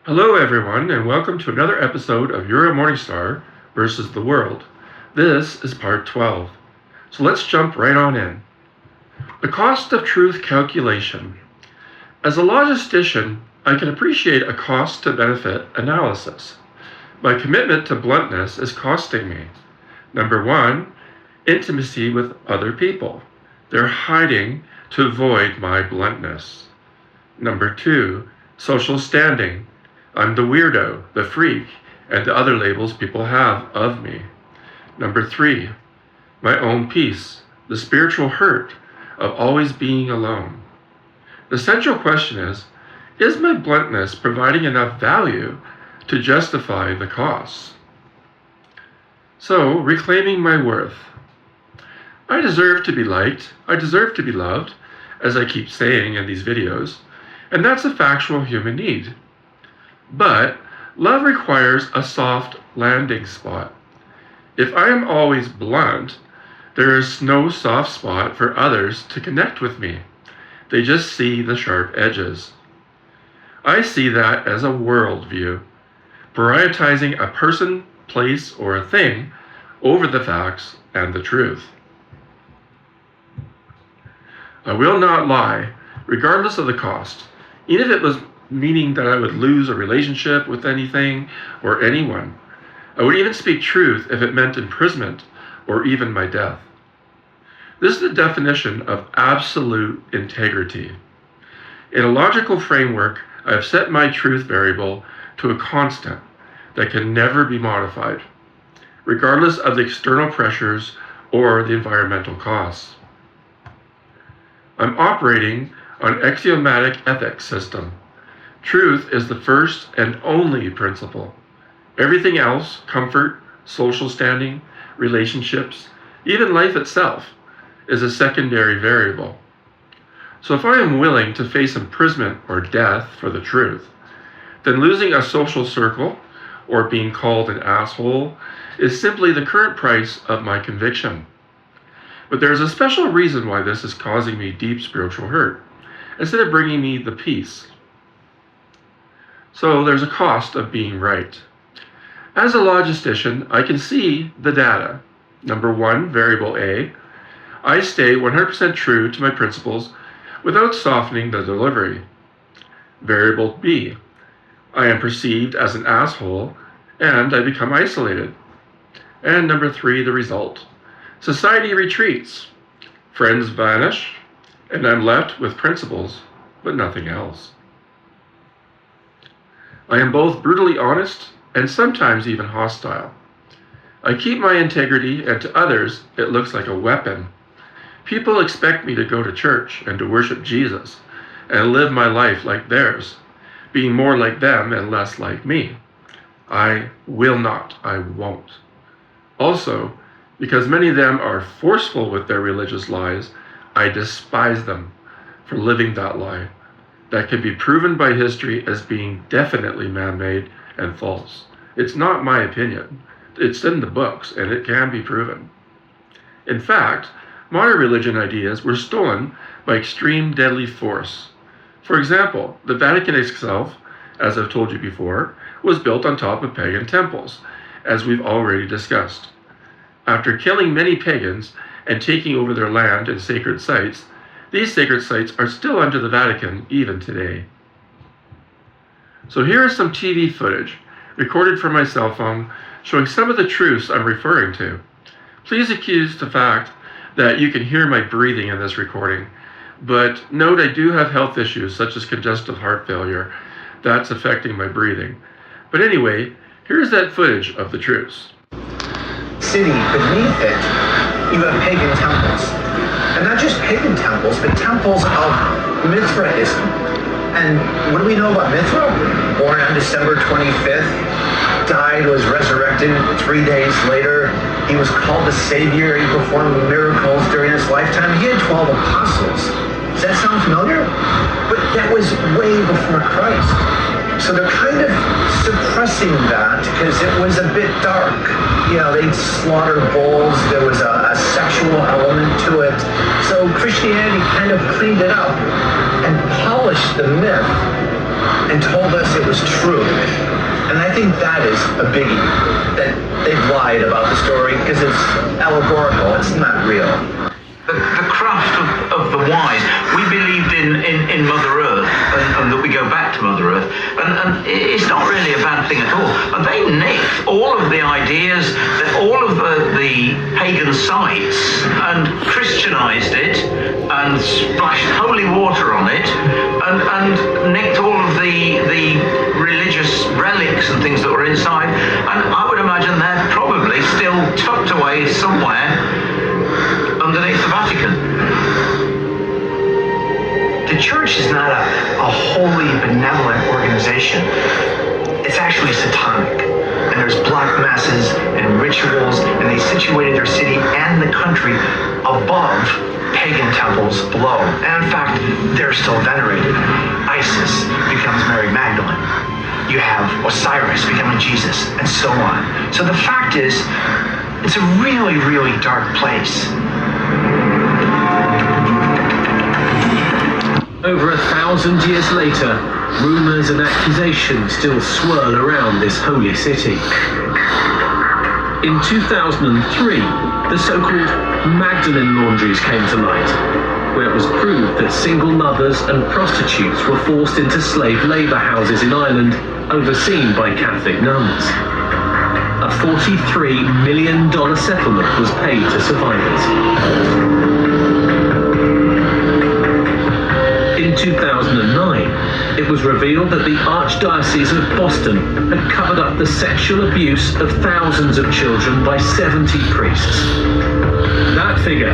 Hello everyone, and welcome to another episode of Uriel Morningstar versus the World. This is part 12. So let's jump right on in. The cost of truth calculation. As a logistician, I can appreciate a cost to benefit analysis. My commitment to bluntness is costing me. Number one, intimacy with other people. They're hiding to avoid my bluntness. Number two, social standing. I'm the weirdo, the freak, and the other labels people have of me. Number three, my own peace, the spiritual hurt of always being alone. The central question is my bluntness providing enough value to justify the costs? So, reclaiming my worth. I deserve to be liked, I deserve to be loved, as I keep saying in these videos, and that's a factual human need. But love requires a soft landing spot. If I am always blunt, there is no soft spot for others to connect with me. They just see the sharp edges. I see that as a worldview, prioritizing a person, place, or a thing over the facts and the truth. I will not lie, regardless of the cost, even if it was meaning that I would lose a relationship with anything or anyone. I would even speak truth if it meant imprisonment or even my death. This is the definition of absolute integrity. In a logical framework, I have set my truth variable to a constant that can never be modified, regardless of the external pressures or the environmental costs. I'm operating on Axiomatic Ethics system. Truth is the first and only principle. Everything else, comfort, social standing, relationships, even life itself, is a secondary variable. So if I am willing to face imprisonment or death for the truth, then losing a social circle or being called an asshole is simply the current price of my conviction. But there's a special reason why this is causing me deep spiritual hurt, instead of bringing me the peace. So there's a cost of being right. As a logistician, I can see the data. Number one, variable A, I stay 100% true to my principles without softening the delivery. Variable B, I am perceived as an asshole and I become isolated. And number three, the result. Society retreats, friends vanish, and I'm left with principles, but nothing else. I am both brutally honest and sometimes even hostile. I keep my integrity, and to others, it looks like a weapon. People expect me to go to church and to worship Jesus and live my life like theirs, being more like them and less like me. I will not, I won't. Also, because many of them are forceful with their religious lies, I despise them for living that lie. That can be proven by history as being definitely man-made and false. It's not my opinion. It's in the books, and it can be proven. In fact, modern religion ideas were stolen by extreme deadly force. For example, the Vatican itself, as I've told you before, was built on top of pagan temples, as we've already discussed. After killing many pagans and taking over their land and sacred sites, these sacred sites are still under the Vatican even today. So here is some TV footage recorded from my cell phone showing some of the truths I'm referring to. Please excuse the fact that you can hear my breathing in this recording, but note I do have health issues such as congestive heart failure that's affecting my breathing. But anyway, here's that footage of the truths. City beneath it, you have pagan temples. And not just pagan temples, but temples of Mithraism. And what do we know about Mithra? Born on December 25th, died, was resurrected 3 days later. He was called the Savior. He performed miracles during his lifetime. He had 12 apostles. Does that sound familiar? But that was way before Christ. So they're kind of suppressing that because it was a bit dark. You know, they'd slaughter bulls. There was a sexual element to it. So Christianity kind of cleaned it up and polished the myth and told us it was true. And I think that is a biggie, that they've lied about the story because it's allegorical, it's not real. The craft of the wise. We believed in Mother Earth and that we go back to Mother Earth, and it's not really a bad thing at all. And they nicked all of the ideas, all of the pagan sites, and Christianized it and splashed holy water on it, and nicked all of the religious relics and things that were inside. And I would imagine they're probably still tucked away somewhere underneath the Vatican. The church is not a holy, benevolent organization. It's actually satanic. And there's black masses and rituals, and they situated their city and the country above pagan temples below. And in fact, they're still venerated. Isis becomes Mary Magdalene. You have Osiris becoming Jesus, and so on. So the fact is, it's a really, really dark place. Over 1,000 years later, rumours and accusations still swirl around this holy city. In 2003, the so-called Magdalene laundries came to light, where it was proved that single mothers and prostitutes were forced into slave labour houses in Ireland, overseen by Catholic nuns. A $43 million settlement was paid to survivors. In 2009, it was revealed that the Archdiocese of Boston had covered up the sexual abuse of thousands of children by 70 priests. That figure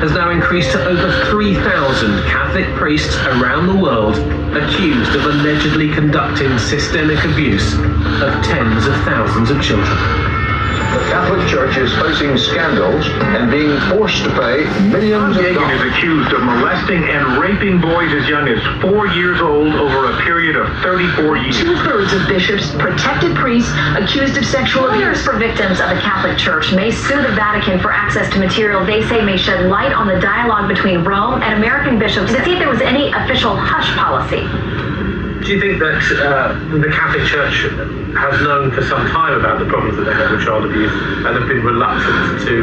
has now increased to over 3,000 Catholic priests around the world accused of allegedly conducting systemic abuse of tens of thousands of children. The Catholic Church is facing scandals and being forced to pay millions of dollars. Is accused of molesting and raping boys as young as 4 years old over a period of 34 years. Two-thirds of bishops, protected priests, accused of sexual abuse. Lawyers for victims of the Catholic Church may sue the Vatican for access to material they say may shed light on the dialogue between Rome and American bishops to see if there was any official hush policy. Do you think that the Catholic Church has known for some time about the problems that they have with child abuse and have been reluctant to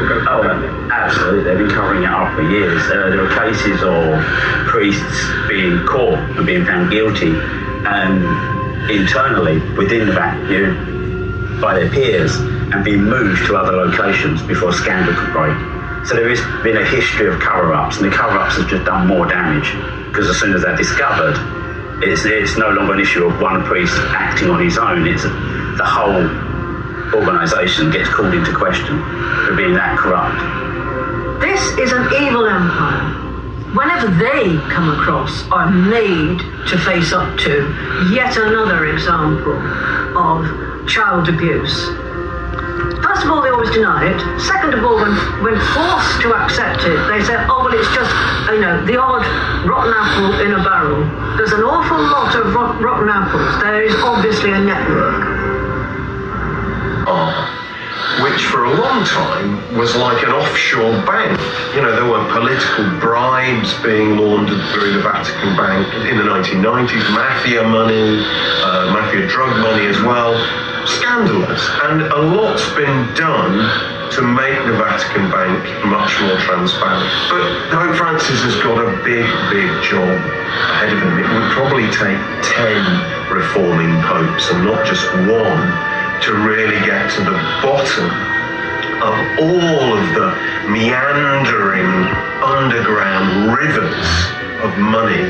go forward? Absolutely. They've been covering it up for years. There are cases of priests being caught and being found guilty internally within the Vatican by their peers and being moved to other locations before scandal could break. So there has been a history of cover-ups, and the cover-ups have just done more damage because as soon as they're discovered, it's no longer an issue of one priest acting on his own. It's the whole organisation gets called into question for being that corrupt. This is an evil empire. Whenever they come across or made to face up to yet another example of child abuse, first of all, they always deny it. Second of all, when forced to accept it, they say, oh, well, it's just, the odd rotten apple in a barrel. There's an awful lot of rotten apples. There is obviously a network. Which for a long time was like an offshore bank. There were political bribes being laundered through the Vatican Bank in the 1990s, mafia money, mafia drug money as well. Scandalous, and a lot's been done to make the Vatican Bank much more transparent. But Pope Francis has got a big, big job ahead of him. It would probably take 10 reforming popes and not just one to really get to the bottom of all of the meandering underground rivers of money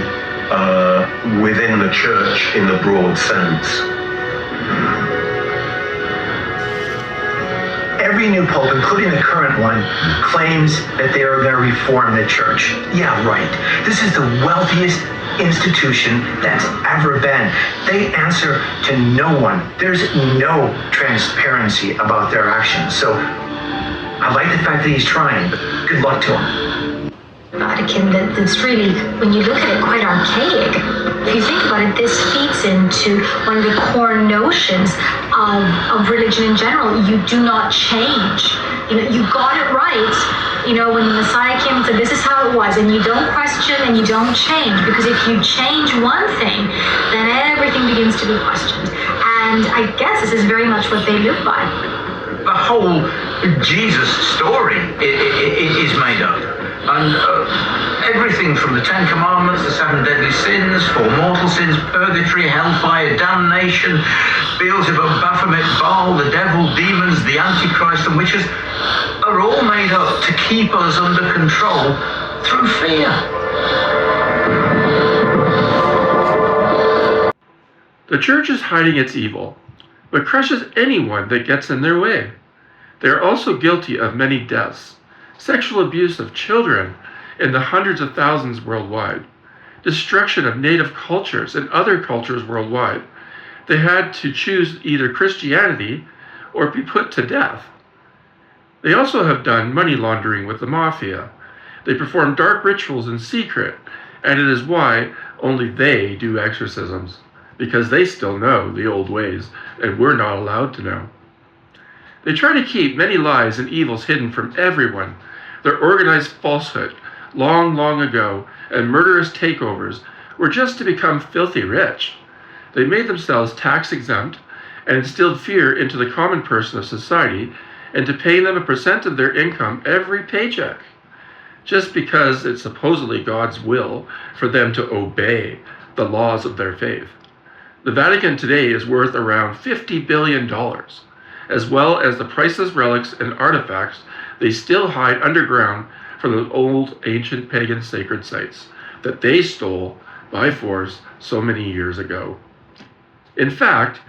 within the church in the broad sense. Every new pope, including the current one, claims that they are going to reform the church. Yeah, right. This is the wealthiest institution that's ever been. They answer to no one. There's no transparency about their actions. So I like the fact that he's trying, but good luck to him. Vatican that's really, when you look at it, quite archaic. If you think about it, this feeds into one of the core notions of religion in general. You do not change. You got it right, when the Messiah came and said, this is how it was, and you don't question and you don't change, because if you change one thing, then everything begins to be questioned. And I guess this is very much what they live by. The whole Jesus story is made up. And everything from the Ten Commandments, the 7 deadly sins, 4 mortal sins, purgatory, hellfire, damnation, Beelzebub, Baphomet, Baal, the devil, demons, the Antichrist, and witches are all made up to keep us under control through fear. The church is hiding its evil, but crushes anyone that gets in their way. They are also guilty of many deaths, sexual abuse of children in the hundreds of thousands worldwide, destruction of native cultures and other cultures worldwide. They had to choose either Christianity or be put to death. They also have done money laundering with the mafia. They perform dark rituals in secret, and it is why only they do exorcisms, because they still know the old ways, and we're not allowed to know. They try to keep many lies and evils hidden from everyone. Their organized falsehood, long, long ago, and murderous takeovers were just to become filthy rich. They made themselves tax-exempt and instilled fear into the common person of society into paying them a percent of their income every paycheck, just because it's supposedly God's will for them to obey the laws of their faith. The Vatican today is worth around $50 billion, as well as the priceless relics and artifacts they still hide underground from those old ancient pagan sacred sites that they stole by force so many years ago. In fact,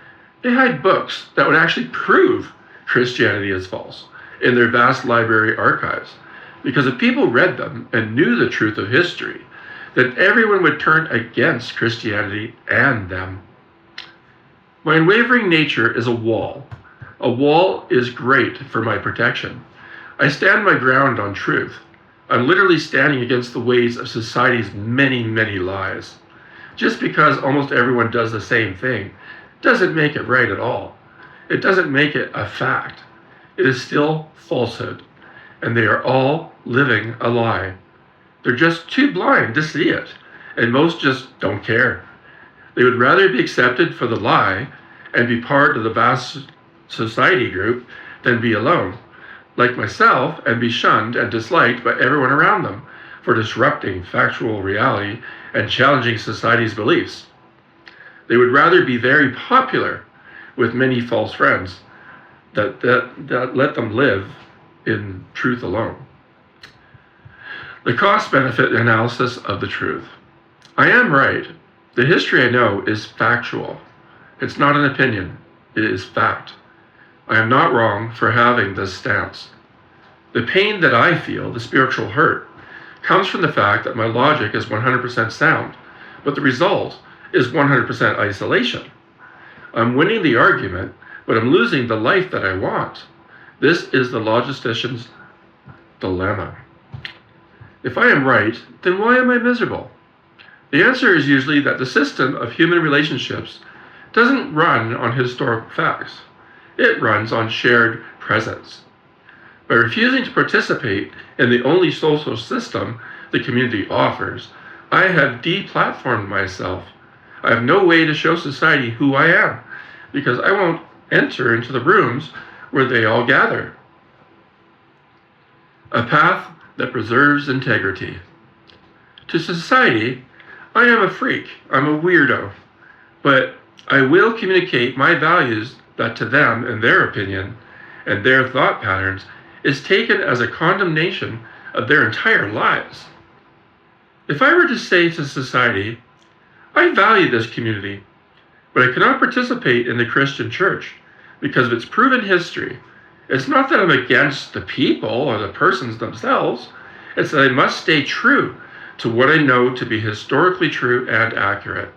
they hide books that would actually prove Christianity is false in their vast library archives, because if people read them and knew the truth of history, then everyone would turn against Christianity and them. My unwavering nature is a wall. A wall is great for my protection. I stand my ground on truth. I'm literally standing against the ways of society's many, many lies. Just because almost everyone does the same thing doesn't make it right at all. It doesn't make it a fact. It is still falsehood, and they are all living a lie. They're just too blind to see it, and most just don't care. They would rather be accepted for the lie and be part of the vast society group than be alone, like myself, and be shunned and disliked by everyone around them for disrupting factual reality and challenging society's beliefs. They would rather be very popular with many false friends that let them live in truth alone. The cost-benefit analysis of the truth. I am right. The history I know is factual. It's not an opinion. It is fact. I am not wrong for having this stance. The pain that I feel, the spiritual hurt, comes from the fact that my logic is 100% sound, but the result is 100% isolation. I'm winning the argument, but I'm losing the life that I want. This is the logistician's dilemma. If I am right, then why am I miserable? The answer is usually that the system of human relationships doesn't run on historical facts. It runs on shared presence. By refusing to participate in the only social system the community offers, I have deplatformed myself. I have no way to show society who I am, because I won't enter into the rooms where they all gather. A path that preserves integrity. To society, I am a freak, I'm a weirdo, but I will communicate my values that to them, in their opinion, and their thought patterns, is taken as a condemnation of their entire lives. If I were to say to society, I value this community, but I cannot participate in the Christian church because of its proven history, it's not that I'm against the people or the persons themselves, it's that I must stay true to what I know to be historically true and accurate.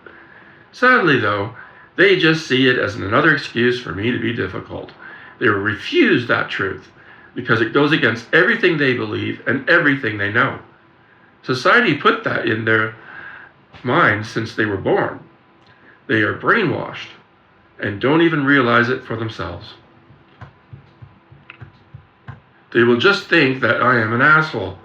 Sadly, though, they just see it as another excuse for me to be difficult. They will refuse that truth because it goes against everything they believe and everything they know. Society put that in their minds since they were born. They are brainwashed and don't even realize it for themselves. They will just think that I am an asshole.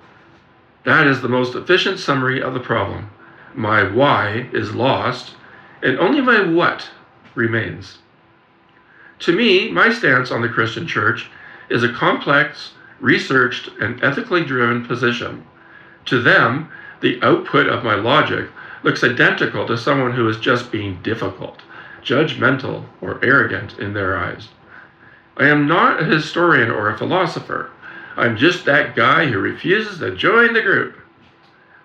That is the most efficient summary of the problem. My why is lost, and only my what remains. To me, my stance on the Christian church is a complex, researched, and ethically driven position. To them, the output of my logic looks identical to someone who is just being difficult, judgmental, or arrogant in their eyes. I am not a historian or a philosopher. I'm just that guy who refuses to join the group.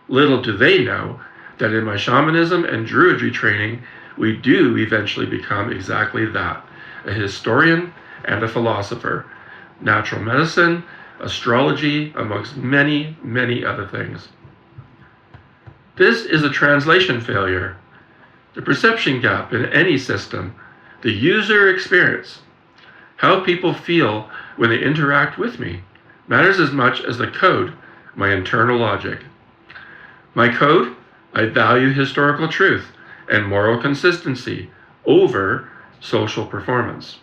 Little do they know that in my shamanism and druidry training, we do eventually become exactly that, a historian and a philosopher, natural medicine, astrology, amongst many, many other things. This is a translation failure, the perception gap in any system, the user experience. How people feel when they interact with me matters as much as the code, my internal logic. My code, I value historical truth and moral consistency over social performance.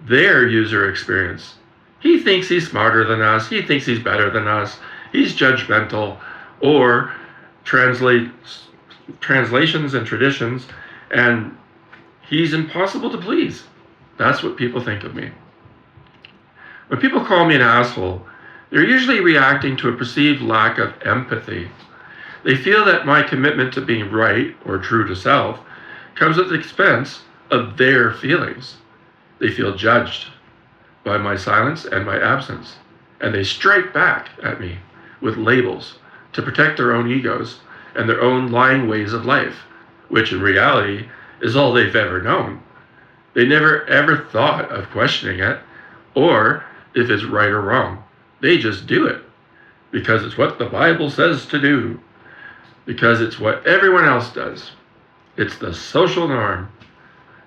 Their user experience. He thinks he's smarter than us, he thinks he's better than us, he's judgmental, or translations and traditions, and he's impossible to please. That's what people think of me. When people call me an asshole, they're usually reacting to a perceived lack of empathy. They feel that my commitment to being right or true to self comes at the expense of their feelings. They feel judged by my silence and my absence, and they strike back at me with labels to protect their own egos and their own lying ways of life, which in reality is all they've ever known. They never ever thought of questioning it, or if it's right or wrong. They just do it, because it's what the Bible says to do, because it's what everyone else does. It's the social norm.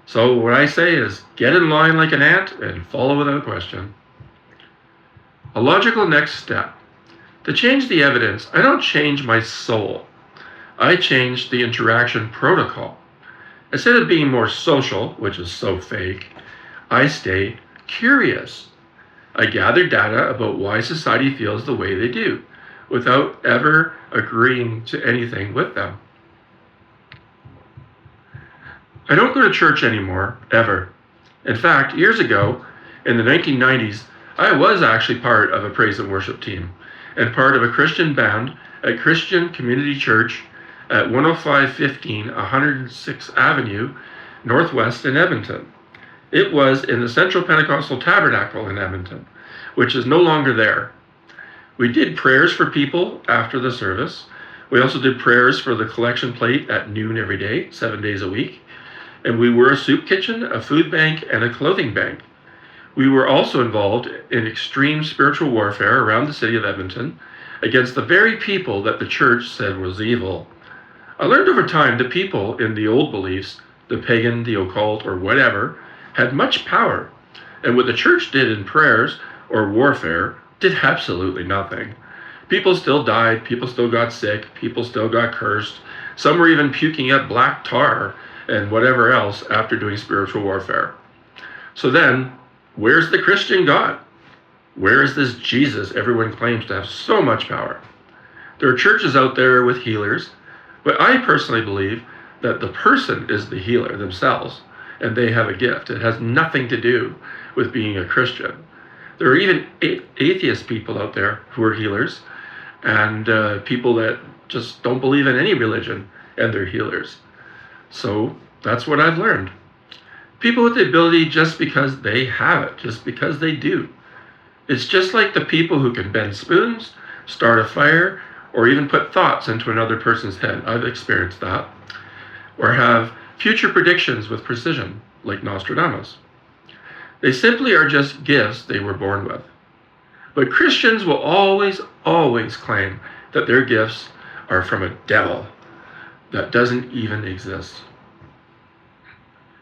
So what I say is, get in line like an ant and follow without question. A logical next step. To change the evidence, I don't change my soul. I change the interaction protocol. Instead of being more social, which is so fake, I stay curious. I gather data about why society feels the way they do, without ever agreeing to anything with them. I don't go to church anymore, ever. In fact, years ago, in the 1990s, I was actually part of a praise and worship team, and part of a Christian band at Christian Community Church at 10515 106th Avenue, Northwest in Edmonton. It was in the Central Pentecostal Tabernacle in Edmonton, which is no longer there. We did prayers for people after the service. We also did prayers for the collection plate at noon every day, 7 days a week. And we were a soup kitchen, a food bank, and a clothing bank. We were also involved in extreme spiritual warfare around the city of Edmonton against the very people that the church said was evil. I learned over time that people in the old beliefs, the pagan, the occult, or whatever, had much power. And what the church did in prayers or warfare did absolutely nothing. People still died, people still got sick, people still got cursed. Some were even puking up black tar and whatever else after doing spiritual warfare. So then, where's the Christian God? Where is this Jesus everyone claims to have so much power? There are churches out there with healers, but I personally believe that the person is the healer themselves, and they have a gift. It has nothing to do with being a Christian. There are even atheist people out there who are healers, and people that just don't believe in any religion, and they're healers. So that's what I've learned. People with the ability just because they have it, just because they do. It's just like the people who can bend spoons, start a fire, or even put thoughts into another person's head. I've experienced that. Or have future predictions with precision, like Nostradamus. They simply are just gifts they were born with. But Christians will always, always claim that their gifts are from a devil that doesn't even exist.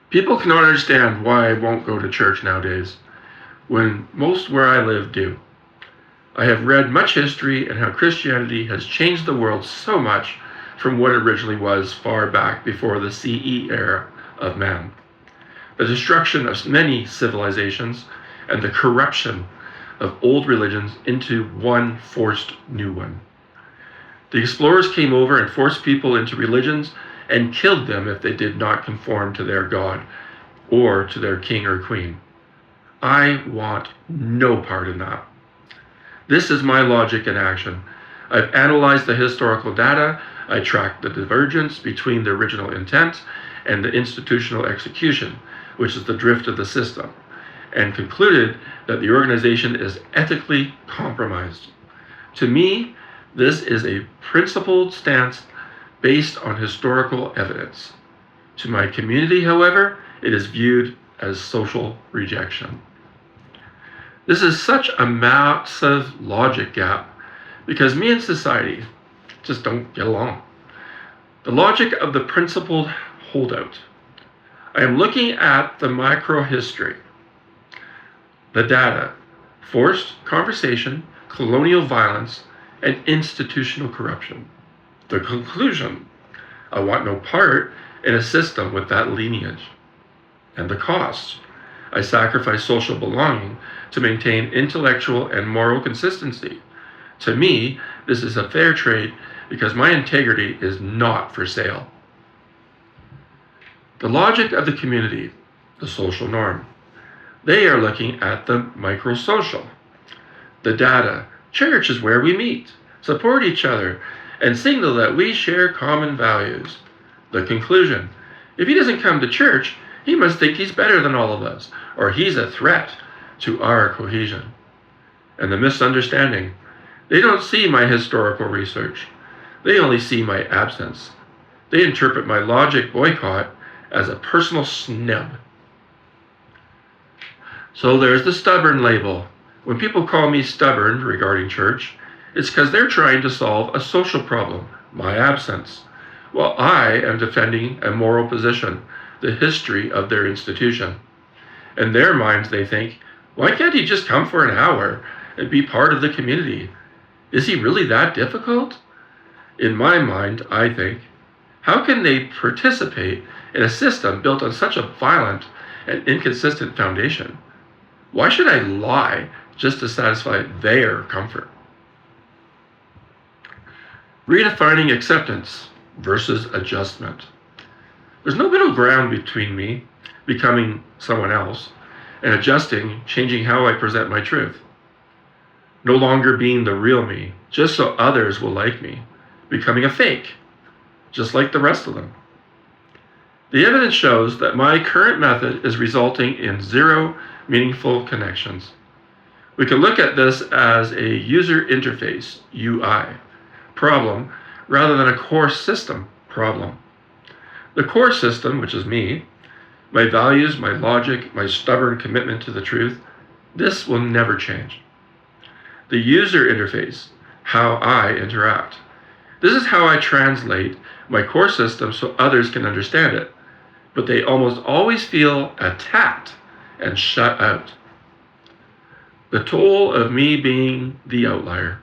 People cannot understand why I won't go to church nowadays, when most where I live do. I have read much history and how Christianity has changed the world so much from what it originally was far back before the CE era of man. The destruction of many civilizations and the corruption of old religions into one forced new one. The explorers came over and forced people into religions and killed them if they did not conform to their god or to their king or queen. I want no part in that. This is my logic in action. I've analyzed the historical data, I tracked the divergence between the original intent and the institutional execution, which is the drift of the system, and concluded that the organization is ethically compromised. To me, this is a principled stance based on historical evidence. To my community, however, it is viewed as social rejection. This is such a massive logic gap because me and society just don't get along. The logic of the principled holdout. I am looking at the macro history, the data, forced conversation, colonial violence, and institutional corruption. The conclusion, I want no part in a system with that lineage. And the cost, I sacrifice social belonging to maintain intellectual and moral consistency. To me, this is a fair trade because my integrity is not for sale. The logic of the community, the social norm. They are looking at the microsocial. The data, church is where we meet, support each other, and signal that we share common values. The conclusion, if he doesn't come to church, he must think he's better than all of us, or he's a threat to our cohesion. And the misunderstanding, they don't see my historical research. They only see my absence. They interpret my logic boycott as a personal snub. So there's the stubborn label. When people call me stubborn regarding church, it's because they're trying to solve a social problem, my absence, while I am defending a moral position, the history of their institution. In their minds, they think, why can't he just come for an hour and be part of the community? Is he really that difficult? In my mind, I think, how can they participate in a system built on such a violent and inconsistent foundation? Why should I lie just to satisfy their comfort? Redefining acceptance versus adjustment. There's no middle ground between me becoming someone else and adjusting, changing how I present my truth. No longer being the real me, just so others will like me, becoming a fake, just like the rest of them. The evidence shows that my current method is resulting in zero meaningful connections. We can look at this as a user interface, UI, problem rather than a core system problem. The core system, which is me, my values, my logic, my stubborn commitment to the truth, this will never change. The user interface, how I interact. This is how I translate my core system so others can understand it, but they almost always feel attacked and shut out. The toll of me being the outlier.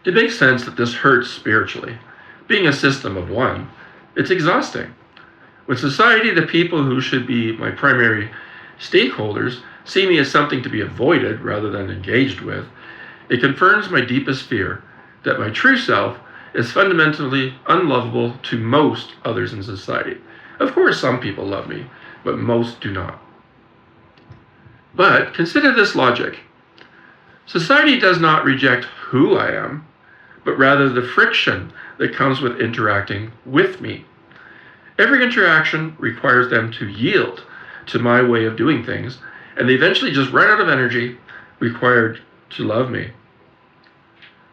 It makes sense that this hurts spiritually. Being a system of one, it's exhausting. When society, the people who should be my primary stakeholders, see me as something to be avoided rather than engaged with, it confirms my deepest fear that my true self is fundamentally unlovable to most others in society. Of course, some people love me, but most do not. But consider this logic. Society does not reject who I am, but rather the friction that comes with interacting with me. Every interaction requires them to yield to my way of doing things, and they eventually just run out of energy required to love me.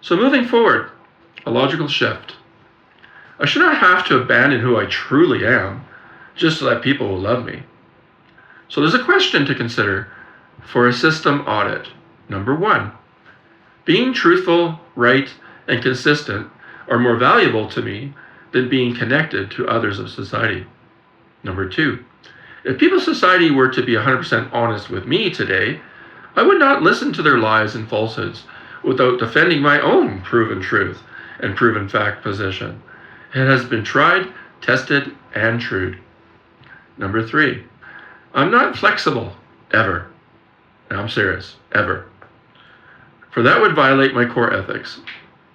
So moving forward, a logical shift. I should not have to abandon who I truly am just so that people will love me. So there's a question to consider for a system audit. Number 1, being truthful, right, and consistent are more valuable to me than being connected to others of society. Number 2, if people's society were to be 100% honest with me today, I would not listen to their lies and falsehoods without defending my own proven truth and proven fact position. It has been tried, tested, and true. Number 3, I'm not flexible, ever. And I'm serious, ever. For that would violate my core ethics,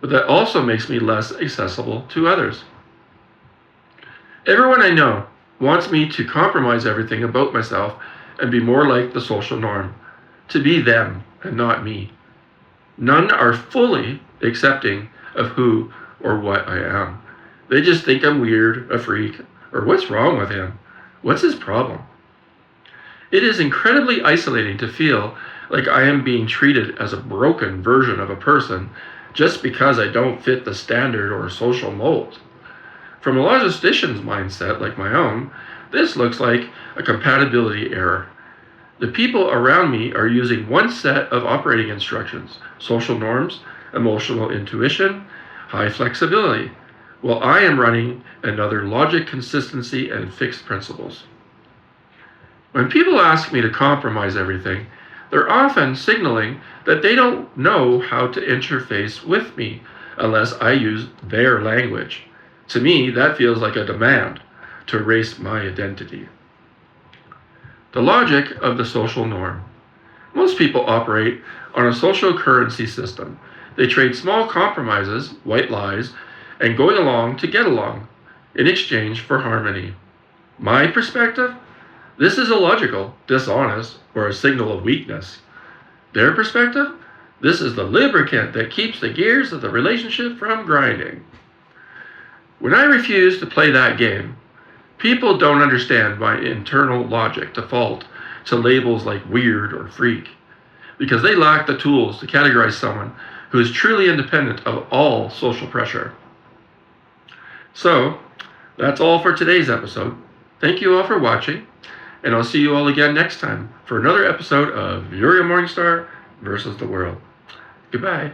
but that also makes me less accessible to others. Everyone I know wants me to compromise everything about myself and be more like the social norm, to be them and not me. None are fully accepting of who or what I am. They just think I'm weird, a freak, or what's wrong with him? What's his problem? It is incredibly isolating to feel like I am being treated as a broken version of a person just because I don't fit the standard or social mold. From a logistician's mindset like my own, this looks like a compatibility error. The people around me are using one set of operating instructions, social norms, emotional intuition, high flexibility, while I am running another logic, consistency, and fixed principles. When people ask me to compromise everything, they're often signaling that they don't know how to interface with me unless I use their language. To me, that feels like a demand to erase my identity. The logic of the social norm. Most people operate on a social currency system. They trade small compromises, white lies, and going along to get along in exchange for harmony. My perspective? This is illogical, dishonest, or a signal of weakness. Their perspective? This is the lubricant that keeps the gears of the relationship from grinding. When I refuse to play that game, people don't understand my internal logic default to labels like weird or freak, because they lack the tools to categorize someone who is truly independent of all social pressure. So, that's all for today's episode. Thank you all for watching, and I'll see you all again next time for another episode of Uriel Morningstar versus the World. Goodbye.